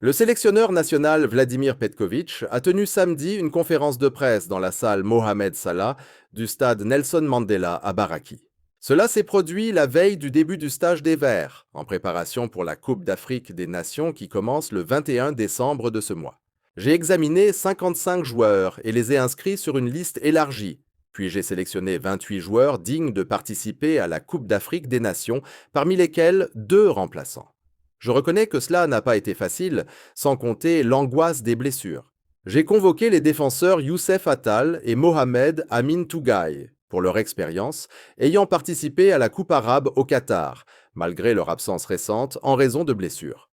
Le sélectionneur national Vladimir Petkovic a tenu samedi une conférence de presse dans la salle Mohamed Salah du stade Nelson Mandela à Baraki. Cela s'est produit la veille du début du stage des Verts, en préparation pour la Coupe d'Afrique des Nations qui commence le 21 décembre de ce mois. J'ai examiné 55 joueurs et les ai inscrits sur une liste élargie. Puis j'ai sélectionné 28 joueurs dignes de participer à la Coupe d'Afrique des Nations, parmi lesquels 2 remplaçants. Je reconnais que cela n'a pas été facile, sans compter l'angoisse des blessures. J'ai convoqué les défenseurs Youssef Attal et Mohamed Amin Tougaï pour leur expérience, ayant participé à la Coupe arabe au Qatar, malgré leur absence récente en raison de blessures.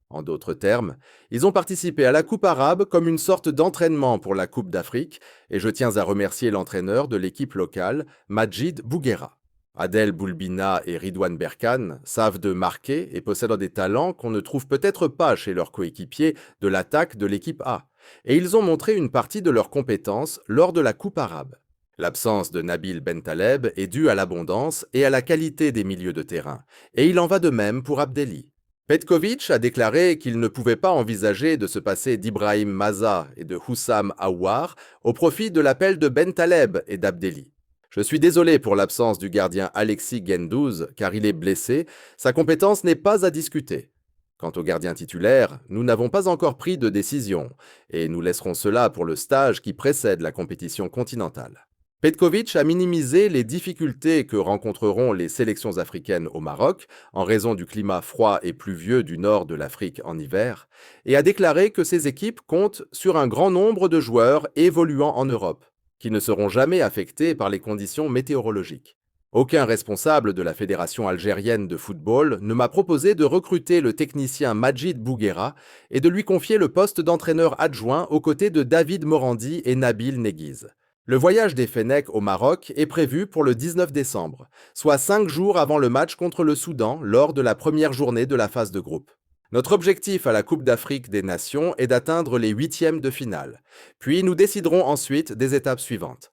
En d'autres termes, ils ont participé à la Coupe arabe comme une sorte d'entraînement pour la Coupe d'Afrique, et je tiens à remercier l'entraîneur de l'équipe locale, Majid Bouguera. Adel Boulbina et Ridwan Berkane savent de marquer et possèdent des talents qu'on ne trouve peut-être pas chez leurs coéquipiers de l'attaque de l'équipe A, et ils ont montré une partie de leurs compétences lors de la Coupe arabe. L'absence de Nabil Bentaleb est due à l'abondance et à la qualité des milieux de terrain, et il en va de même pour Abdelli. Petkovic a déclaré qu'il ne pouvait pas envisager de se passer d'Ibrahim Maza et de Houssam Aouar au profit de l'appel de Bentaleb et d'Abdelli. Je suis désolé pour l'absence du gardien Alexis Gendouzi car il est blessé, sa compétence n'est pas à discuter. Quant au gardien titulaire, nous n'avons pas encore pris de décision et nous laisserons cela pour le stage qui précède la compétition continentale. Petkovic a minimisé les difficultés que rencontreront les sélections africaines au Maroc en raison du climat froid et pluvieux du nord de l'Afrique en hiver et a déclaré que ces équipes comptent sur un grand nombre de joueurs évoluant en Europe, qui ne seront jamais affectés par les conditions météorologiques. Aucun responsable de la Fédération algérienne de football ne m'a proposé de recruter le technicien Majid Bouguera et de lui confier le poste d'entraîneur adjoint aux côtés de David Morandi et Nabil Neguiz. Le voyage des Fennecs au Maroc est prévu pour le 19 décembre, soit 5 jours avant le match contre le Soudan lors de la première journée de la phase de groupe. Notre objectif à la Coupe d'Afrique des Nations est d'atteindre les huitièmes de finale. Puis nous déciderons ensuite des étapes suivantes.